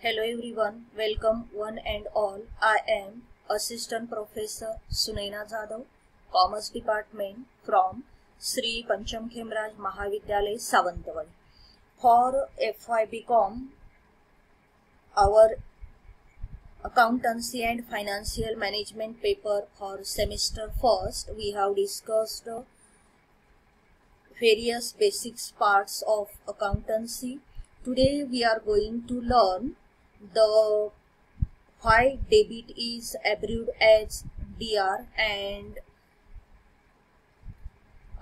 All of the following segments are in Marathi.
Hello everyone, welcome one and all. I am Assistant Professor Sunaina Jadhav, Commerce Department from Sri Pancham Khemraj Mahavidyalay, Sawantwadi. For FY BCom, our Accountancy and Financial Management paper for semester first, we have discussed various basics parts of accountancy. Today we are going to learn the why debit is abbreviated as DR, and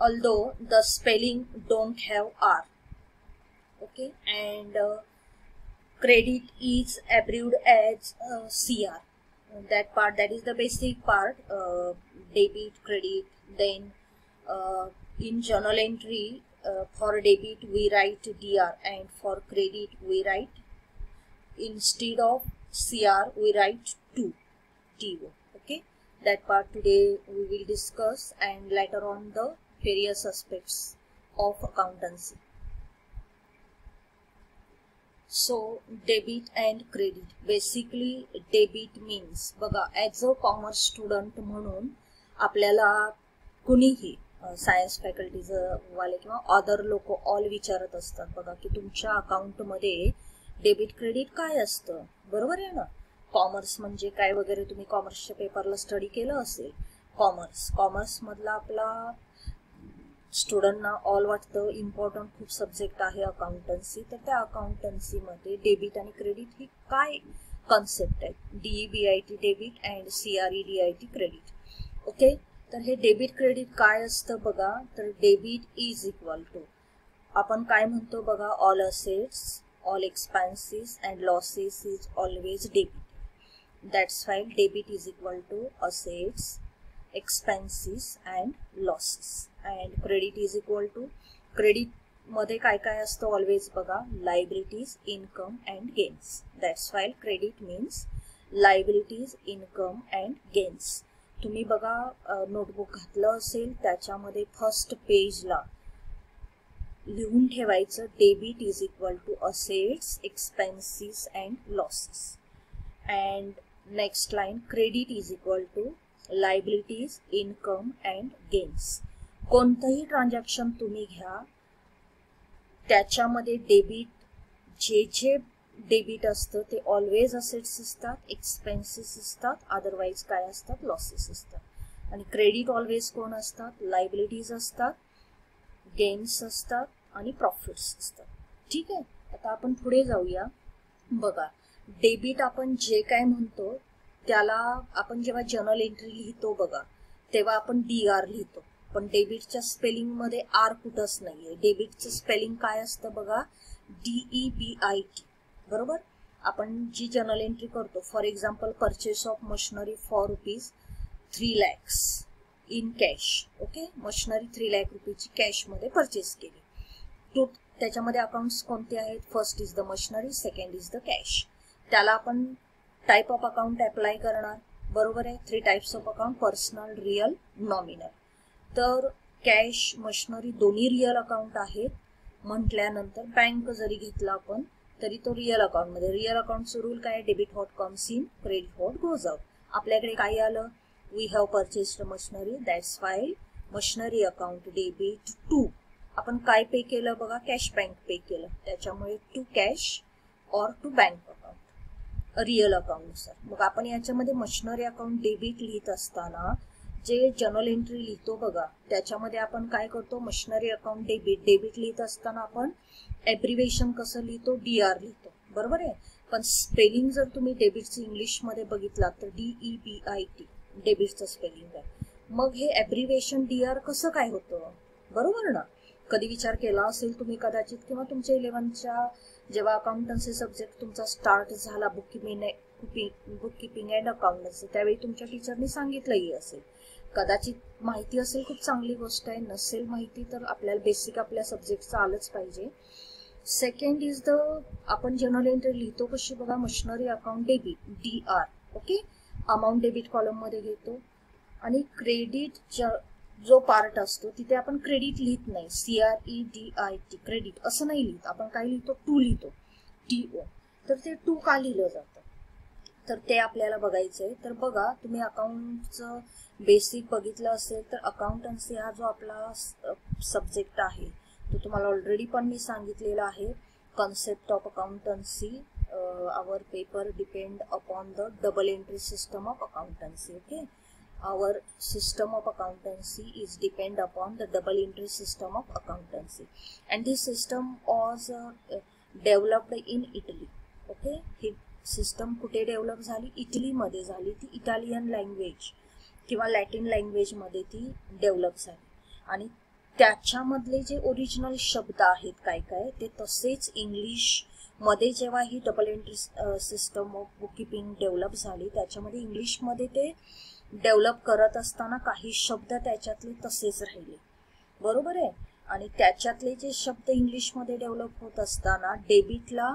although the spelling don't have R, okay, and credit is abbreviated as CR. That part, that is the basic part, debit, credit. Then in journal entry, for debit we write DR, and for credit we write, instead of CR we write TO. Okay, that part today we will discuss, and later on the various aspects of accountancy. So debit and credit, basically debit means बघा, ॲज अ कॉमर्स स्टुडंट म्हणून आपल्याला कुणीही सायन्स फॅकल्टीज वाले किंवा अदर लोक ऑल विचारत असतात बघा की तुमच्या अकाउंट मध्ये डेबिट क्रेडिट काय असतं, बरोबर आहे ना. कॉमर्स म्हणजे काय वगैरे तुम्ही कॉमर्सच्या पेपरला स्टडी केलं असेल. कॉमर्स मधला आपला स्टुडंटना ऑल वाटतं इम्पॉर्टंट खूप सब्जेक्ट आहे अकाउंटन्सी. तर त्या अकाउंटन्सी मध्ये डेबिट आणि क्रेडिट ही काय कॉन्सेप्ट आहे. DEBIT debit and CREDIT credit. Okay, तर हे डेबिट क्रेडिट काय असतं बघा. तर डेबिट इज इक्वल टू, आपण काय म्हणतो बघा, all assets, all expenses and losses is always debit. That's why debit is equal to assets, expenses and losses. And credit is equal to, credit मध्ये काय काय असतं always बघा, liabilities, income and gains. That's why credit means liabilities, income and gains. तुम्ही बघा नोटबुक घातलं असेल, त्याच्यामध्ये फर्स्ट पेजला लिहून ठेवायचं debit is equal to assets, expenses and losses. And next line credit is equal to liabilities, income and gains. कोणतंही ट्रान्झॅक्शन तुम्ही घ्या, त्याच्यामध्ये डेबिट, जे डेबिट असतं ते ऑलवेज असेट्स असतात, एक्सपेन्सेस असतात, अदरवाईज काय असतात, लॉसेस असतात. आणि क्रेडिट ऑलवेज कोण असतात, लायबिलिटीज असतात, गेन्स असतात आणि प्रॉफिट्स असतात. ठीक आहे, आता आपण पुढे जाऊया. बघा, डेबिट आपण जे काय म्हणतो त्याला आपण जेव्हा जर्नल एंट्री लिहितो बघा, तेव्हा आपण DR लिहितो. पण डेबिटच्या स्पेलिंग मध्ये R कुठंच नाहीये. डेबिटचं स्पेलिंग काय असतं बघा, DEBIT, बरोबर. आपण जी जर्नल एंट्री करतो, for example purchase of machinery for ₹3 lakhs in cash. Okay, machinery 3 lakh रुपयाची कॅश मध्ये परचेस केली. तो त्याच्यामध्ये अकाउंट्स कोणते आहेत, first is the machinery, second is the cash. त्याला आपण टाइप ऑफ अकाउंट अप्लाय करणार, बरोबर आहे. 3 types of account, personal, real, nominal. तर कॅश, मशिनरी दोन्ही रिअल अकाउंट आहेत म्हटल्यानंतर बँक जरी घेतला आपण तरी तो रिअल अकाउंट मध्ये. रिअल अकाउंटचं रूल काय, debit what comes in, credit what goes out. आपल्याकडे काय आलं, we have purchased machinery, that's why machinery account debit to, आपण काय पे केलं बघा, कॅश बँक पे केलं, त्याच्यामुळे to cash or to bank account, real account नुसार. मग आपण याच्यामध्ये मशिनरी अकाउंट डेबिट लिहित असताना जे जर्नल एंट्री लिहितो बघा, त्याच्यामध्ये आपण काय करतो, मशिनरी अकाउंट डेबिट लिहित असताना आपण ॲब्रिव्हिएशन कसं लिहितो, DR लिहितो, बरोबर आहे. पण स्पेलिंग जर तुम्ही डेबिटचं इंग्लिश मध्ये बघितला तर DEBIT डेबिटचं स्पेलिंग आहे. मग हे ॲब्रिव्हिएशन DR कसं काय होतं, बरोबर ना. कधी विचार केला असेल तुम्ही कदाचित, किंवा तुमच्या 11च्या जेव्हा अकाउंटन्सी सब्जेक्ट तुमचा स्टार्ट झाला, बुककीपिंग अँड अकाउंटन्सी, त्यावेळी तुमच्या टीचरनी सांगितलंही असेल. कदाचित माहिती असेल, खूप चांगली गोष्ट आहे. नसेल माहिती तर आपल्याला बेसिक आपल्या सब्जेक्टचं आलंच पाहिजे. सेकंड इज द, आपण जर्नल एंट्री लिहितो कशी बघा, machinery account debit DR. Okay, amount debit column मध्ये घेतो. आणि क्रेडिट जो पार्ट असतो तिथे आपण क्रेडिट लिहित नाही, CREDIT क्रेडिट असं नाही लिहित आपण. काय लिहितो, टू लिहितो, TO. तर ते टू का लिहिलं जातं तर ते आपल्याला बघायचंय. तर बघा, तुम्ही अकाउंटचं बेसिक बघितलं असेल तर अकाउंटन्सी हा जो आपला सब्जेक्ट आहे तो तुम्हाला ऑलरेडी पण मी सांगितलेला आहे. Concept of accountancy, our paper depend upon the double entry system of accountancy. Okay, our system of accountancy is depend upon the double entry system of accountancy, and this system was developed in Italy. Okay, he system कुठे डेव्हलप झाली? इटलीमध्ये झाली. ती इटालियन लँग्वेज किंवा लॅटिन लँग्वेज मध्ये ती डेव्हलप झाली आणि त्याच्यामधले जे ओरिजिनल शब्द आहेत काय काय ते तसेच इंग्लिश मध्ये जेव्हा ही double entry system of bookkeeping develop झाली त्याच्यामध्ये इंग्लिशमध्ये ते डेव्हलप करत असताना काही शब्द त्याच्यातले तसेच राहिले. बरोबर आहे. आणि त्याच्यातले जे शब्द इंग्लिशमध्ये डेव्हलप होत असताना डेबिटला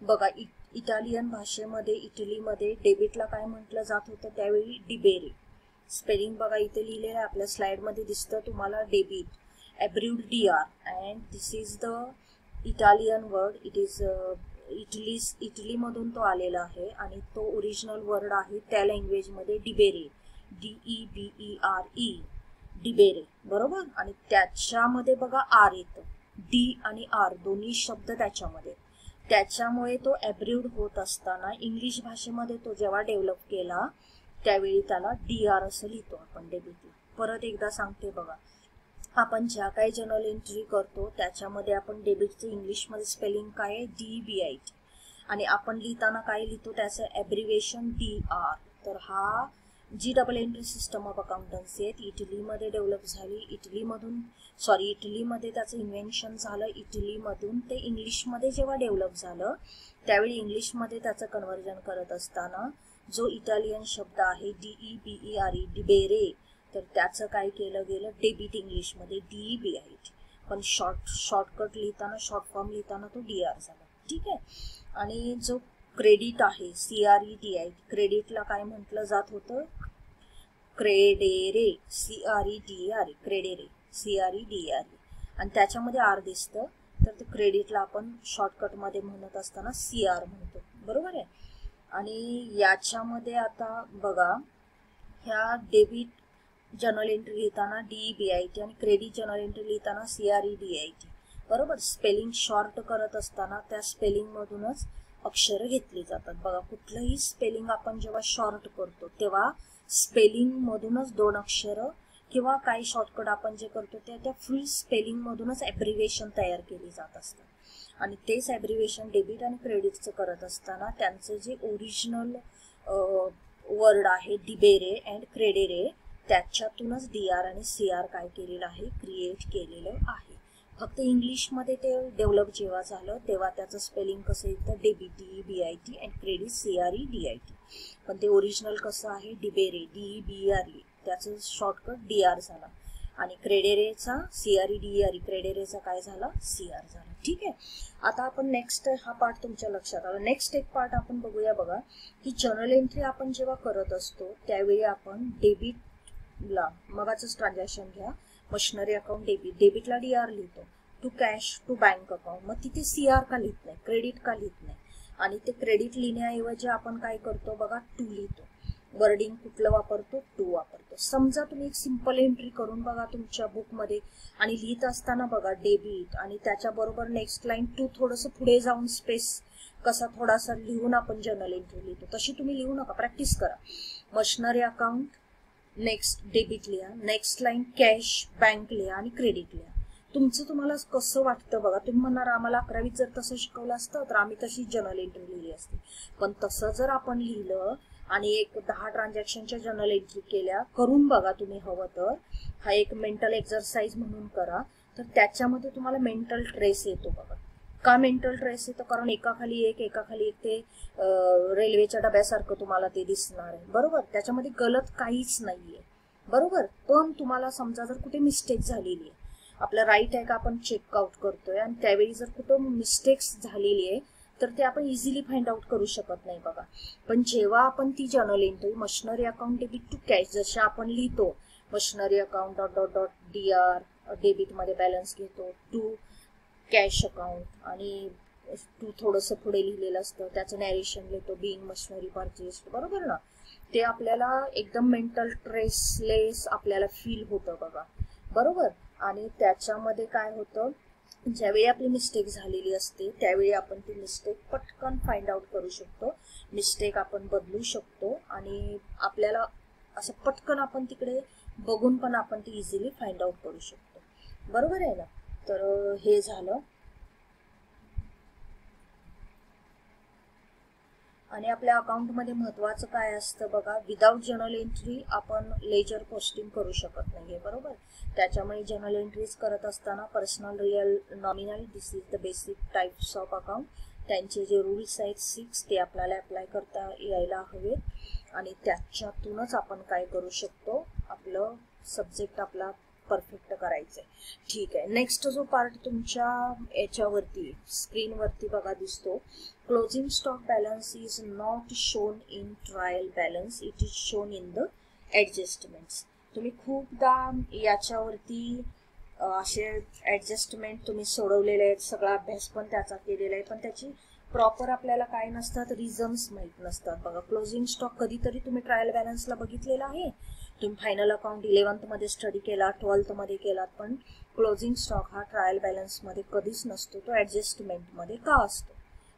बघा, इटालियन भाषेमध्ये इटलीमध्ये डेबिटला काय म्हटलं जात होतं त्यावेळी? डिबेरे. स्पेलिंग बघा इथे लिहिलेलं आहे आपल्या स्लाइडमध्ये दिसतं तुम्हाला, debit abbreviated DR, and this is the Italian word. It is इटलीमधून तो आलेला आहे आणि तो ओरिजिनल वर्ड आहे त्या लँग्वेजमध्ये डिबेरे, DEBERE, डिबेरे. बरोबर. आणि त्याच्यामध्ये बघा आर येतं, डी आणि आर दोन्ही शब्द त्याच्यामध्ये. त्याच्यामुळे तो ॲब्रिव्ड होत असताना इंग्लिश भाषेमध्ये तो जेव्हा डेव्हलप केला त्यावेळी त्याला DR असं लिहितो आपण डेबिटला. परत एकदा सांगते बघा, आपण ज्या काही जर्नल एंट्री करतो त्याच्यामध्ये आपण डेबिटचं इंग्लिशमध्ये स्पेलिंग काय आहे? DBIT, आणि आपण लिहिताना काय लिहितो त्याचं ॲब्रिव्हिएशन DR. तर हा जी double entry system of accountancy आहे ती इटलीमध्ये डेव्हलप झाली. इटलीमध्ये त्याचं इन्व्हेन्शन झालं. इटलीमधून ते इंग्लिशमध्ये जेव्हा डेव्हलप झालं त्यावेळी इंग्लिशमध्ये त्याचं कन्व्हर्जन करत असताना जो इटालियन शब्द आहे DEBERE, डिबेरे, तर त्याचं काय केलं गेलं? डेबिट इंग्लिशमध्ये DBIT, पण शॉर्टकट लिहिताना, शॉर्ट फॉर्म लिहिताना तो DR झाला. ठीक आहे. आणि जो क्रेडिट आहे CREDIT, क्रेडिटला काय म्हटलं जात होतं? क्रेडेरे, CREDERE, क्रेडेरे, CREDERE, आणि त्याच्यामध्ये R दिसतं तर ते क्रेडिटला आपण शॉर्टकटमध्ये म्हणत असताना CR म्हणतो. बरोबर आहे. आणि याच्यामध्ये आता बघा, ह्या डेबिट जर्नल एंट्री लिहिताना DEBIT आणि क्रेडिट जर्नल एंट्री लिहिताना CREDIT. बरोबर. स्पेलिंग शॉर्ट करत असताना त्या स्पेलिंगमधूनच अक्षर घेतली जातात. बघा, कुठलंही स्पेलिंग आपण जेव्हा शॉर्ट करतो तेव्हा स्पेलिंग मधूनच दोन अक्षर किंवा काही शॉर्टकट आपण जे करतो त्या फुल स्पेलिंग मधूनच ॲब्रिव्हिएशन तयार केली जात असतात. आणि तेच ॲब्रिव्हिएशन डेबिट आणि क्रेडिटचं करत असताना त्यांचं जे ओरिजिनल वर्ड आहे डिबेरे अँड क्रेडेरे त्याच्यातूनच DR आणि CR काय केलेलं आहे? क्रिएट केलेलं आहे. फक्त इंग्लिशमध्ये ते डेव्हलप जेव्हा झालं तेव्हा त्याचं स्पेलिंग कसं येतं? Debit DEBIT and credit CREDIT, पण ते ओरिजिनल कसं आहे? डिबेरे, DEBERE, त्याचं शॉर्टकट DR झाला. आणि क्रेडेरेचा CREDERE, क्रेडेरेचा काय झाला? CR झाला. ठीक आहे. आता आपण नेक्स्ट हा पार्ट तुमच्या लक्षात आला. नेक्स्ट एक पार्ट आपण बघूया. बघा, की जर्नल एंट्री आपण जेव्हा करत असतो त्यावेळी आपण डेबिटला मगाचंच ट्रान्झॅक्शन घ्या, मशिनरी अकाउंट डेबिटला DR लिहितो, to cash to bank account, मग तिथे CR का लिहित नाही? क्रेडिट का लिहित नाही? आणि ते क्रेडिट लिहिण्याऐवजी आपण काय करतो? बघा, टू लिहितो. वर्डिंग कुठलं वापरतो? टू वापरतो. समजा तुम्ही एक सिंपल एंट्री करून बघा तुमच्या बुकमध्ये आणि लिहित असताना बघा डेबिट आणि त्याच्याबरोबर नेक्स्ट लाईन टू थोडंसं पुढे जाऊन स्पेस कसा थोडासा लिहून आपण जर्नल एंट्री लिहितो तशी तुम्ही लिहू नका, प्रॅक्टिस करा. मशिनरी अकाउंट, नेक्स्ट डेबिट लिहा, नेक्स्ट लाईन कॅश बँक लिहा आणि क्रेडिट लिहा. तुमचं तुम्हाला कसं वाटतं बघा. तुम्ही म्हणणार आम्हाला 11वीत जर तसं शिकवलं असतं तर आम्ही तशी जर्नल एंट्री लिहिली असती, पण तसं जर आपण लिहिलं आणि एक 10 ट्रान्झॅक्शनच्या जर्नल एंट्री केल्या, करून बघा तुम्ही हवं तर. हा एक मेंटल एक्सरसाइज म्हणून करा, तर त्याच्यामध्ये तुम्हाला मेंटल ट्रेस येतो. बघा का मेंटल ट्रेस येतो? कारण एकाखाली एक ते रेल्वेच्या डब्यासारखं तुम्हाला ते दिसणार आहे. बरोबर. त्याच्यामध्ये गलत काहीच नाहीये. बरोबर. पण तुम्हाला समजा जर कुठे मिस्टेक झालेली आहे, आपलं राईट आहे का आपण चेकआउट करतोय आणि त्यावेळी जर कुठं मिस्टेक्स झालेली आहे तर ते आपण इझिली फाइंड आउट करू शकत नाही. बघा, पण जेव्हा आपण ती journal entry machinery account debit to cash जसे आपण लिहितो, machinery account dot dot dot DR debit मध्ये बॅलन्स घेतो, टू कॅश अकाउंट आणि टू थोडंसं पुढे लिहिलेलं असतं, त्याचं नॅरेशन लिहितो, बिईंग मशिनरी परचेस्ड, बरोबर ना. ते आपल्याला एकदम मेंटल स्ट्रेसलेस आपल्याला फील होतं बघा, बरोबर. आणि त्याच्यामध्ये काय होतं, ज्यावेळी आपली मिस्टेक झालेली असते त्यावेळी आपण ती मिस्टेक पटकन फाइंड आउट करू शकतो, मिस्टेक आपण बदलू शकतो आणि आपल्याला असं पटकन आपण तिकडे बघून पण आपण ती इझिली फाइंड आउट करू शकतो, बरोबर आहे ना. तर हे झालं. आणि आपल्या अकाउंटमध्ये महत्वाचं काय असतं बघा, विदाउट जर्नल एंट्री आपण लेजर पोस्टिंग करू शकत नाहीये, बरोबर. त्याच्यामुळे जर्नल एंट्रीज करत असताना personal, real, nominal, this is the basic types of account, त्यांचे जे रूल्स आहेत 6 ते आपल्याला अप्लाय करता यायला हवेत आणि त्याच्यातूनच आपण काय करू शकतो, आपलं सब्जेक्ट आपला परफेक्ट करायचंय. ठीक आहे. नेक्स्ट जो पार्ट तुमच्या याच्यावरती स्क्रीनवरती बघा दिसतो, closing stock balance is not shown in trial balance, it is shown in the adjustments. तुम्ही खूपदा याच्यावरती असे ऍडजस्टमेंट तुम्ही सोडवलेले आहेत, सगळा अभ्यास पण त्याचा केलेला आहे, पण त्याची प्रॉपर आपल्याला काय नसतात, रिझन्स माहीत नसतात बघा. क्लोजिंग स्टॉक कधीतरी तुम्ही ट्रायल बॅलन्सला बघितलेला आहे, तुम्ही फायनल अकाउंट 11th मध्ये स्टडी केला, 12th मध्ये केलात, पण क्लोजिंग स्टॉक हा ट्रायल बॅलन्स मध्ये कधीच नसतो, तो ऍडजस्टमेंट मध्ये का असतो.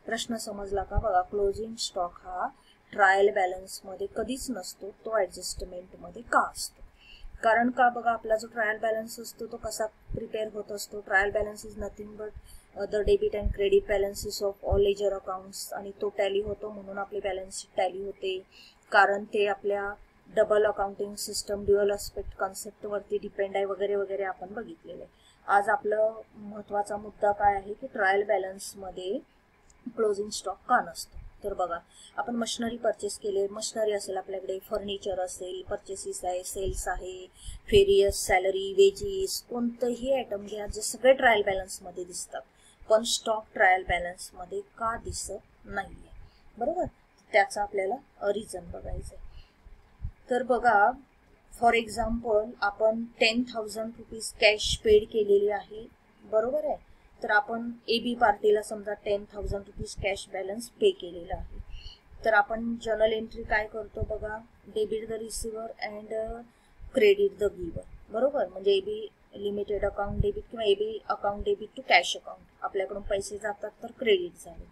प्रश्न समजला का बघा, क्लोजिंग स्टॉक हा ट्रायल बॅलन्स मध्ये कधीच नसतो, तो ऍडजस्टमेंट मध्ये का असतो. कारण का बघा, आपला जो ट्रायल बॅलन्स असतो तो कसा प्रिपेअर होत असतो, trial balance is nothing but the debit and credit balances of all ledger accounts, आणि तो टॅली होतो म्हणून आपली बॅलन्स शीट टॅली होते, कारण ते आपल्या double accounting system, dual aspect concept वरती डिपेंड आहे, वगैरे वगैरे आपण बघितलेलं आहे. आज आपलं महत्वाचा मुद्दा काय आहे की ट्रायल बॅलन्स मध्ये क्लोजिंग स्टॉक का नसतो. तर बघा, आपण मशिनरी परचेस केले, मशिनरी असेल आपल्याकडे, फर्निचर असेल, परचेसेस आहे, सेल्स आहे, फेरियस, सॅलरी, वेजीस, कोणतंही आयटम घ्या, जे सगळे ट्रायल बॅलन्स मध्ये दिसतात, पण स्टॉक ट्रायल बॅलन्स मध्ये का दिसत नाहीये, बरोबर. त्याचा आपल्याला रिझन बघायचं आहे. तर बघा, फॉर एक्झाम्पल आपण 10,000 रुपीज कॅश पेड केलेली आहे, बरोबर आहे. तर आपण AB पार्टीला समजा 10,000 रुपीज कॅश बॅलन्स पे केलेला आहे, तर आपण जर्नल एंट्री काय करतो बघा, debit the receiver and credit the giver, बरोबर. म्हणजे AB लिमिटेड अकाउंट डेबिट किंवा AB account debit to cash account, आपल्याकडून पैसे जातात तर क्रेडिट झाले,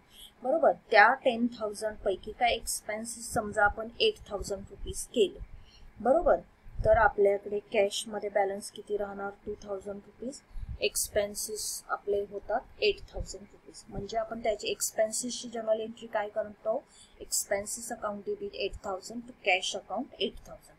बरोबर. त्या 10,000 पैकी काय एक्सपेन्सेस समजा आपण 8,000 रुपीज केले, बरोबर. तर आपल्याकडे कॅश मध्ये बॅलन्स किती राहणार, 2,000 रुपीज, एक्सपेन्सेस आपले होतात 8,000 रुपीज. म्हणजे आपण त्याची एक्सपेन्सेसची जर्नल एंट्री काय करतो, expenses account debit 8,000 to cash account 8,000.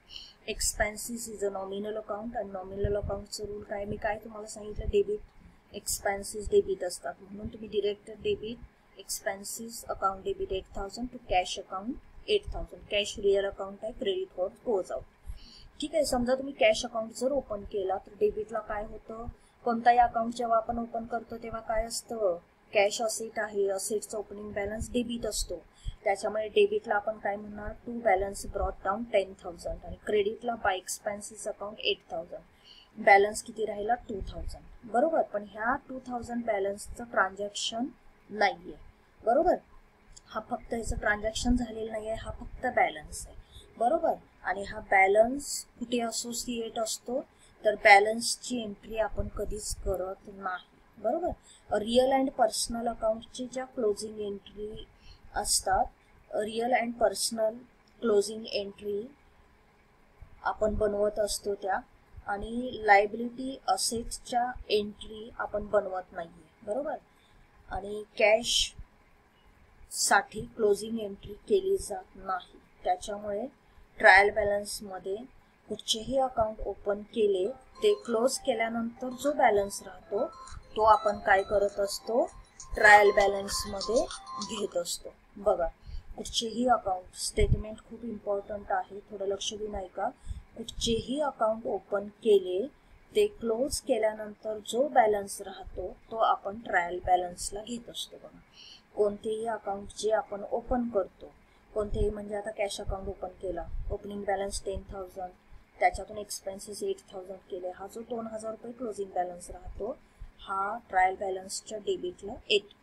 Expenses is a nominal account, आणि नॉमिनल अकाउंटचं रूल काय, मी काय तुम्हाला सांगितलं, डेबिट एक्सपेन्सेस डेबिट असतात, म्हणून तुम्ही direct debit expenses account debit 8,000 to cash account 8,000. Cash real account आहे, क्रेडिट गोज आउट. ठीक आहे. समजा तुम्ही कॅश अकाउंट जर ओपन केला तर डेबिटला काय होतं, कोणताही अकाउंट जेव्हा आपण ओपन करतो तेव्हा काय असतं, कॅश असेट आहे, असेटचा ओपनिंग बॅलन्स डेबिट असतो, त्याच्यामुळे डेबिटला आपण काय म्हणणार, टू बॅलन्स ब्रॉट डाऊन 10,000, आणि क्रेडिटला बाय एक्सपेन्सेस अकाउंट 8,000, बॅलन्स किती राहिला 2,000, बरोबर. पण ह्या 2,000 बॅलन्सचं ट्रान्झॅक्शन नाहीये, बरोबर. हा फक्त ह्याचं ट्रान्झॅक्शन झालेलं नाहीये, हा फक्त बॅलन्स आहे, बरोबर. आणि हा बॅलन्स कुठे असोसिएट असतो, तर बॅलन्सची एंट्री आपण कधीच करत नाही, बरोबर. रिअल अँड पर्सनल अकाउंटची ज्या क्लोजिंग एंट्री असतात, real and personal closing entry आपण बनवत असतो त्या, आणि लायबिलिटी असेट्सच्या एंट्री आपण बनवत नाहीये, बरोबर. आणि कॅश साठी क्लोजिंग एंट्री केली जात नाही, त्याच्यामुळे ट्रायल बॅलन्स मध्ये कुठचेही अकाउंट ओपन केले ते क्लोज केल्यानंतर जो बॅलन्स राहतो तो आपण काय करत असतो, ट्रायल बॅलन्स मध्ये घेत असतो. बघा, कुठचेही अकाउंट स्टेटमेंट खूप इम्पॉर्टंट आहे, थोडं लक्ष देऊ नाही का, कुठचेही अकाउंट ओपन केले ते क्लोज केल्यानंतर जो बॅलन्स राहतो तो आपण ट्रायल बॅलन्सला घेत असतो. बघा, कोणतेही अकाउंट जे आपण ओपन करतो, कोणतेही, म्हणजे आता कॅश अकाउंट ओपन केला, ओपनिंग बॅलन्स 10,000, त्याच्यातून एक्सपेन्सेस 8,000 केले, हा जो 2,000 रुपये क्लोजिंग बॅलन्स राहतो हा ट्रायल बॅलन्सच्या डेबिटला येतो,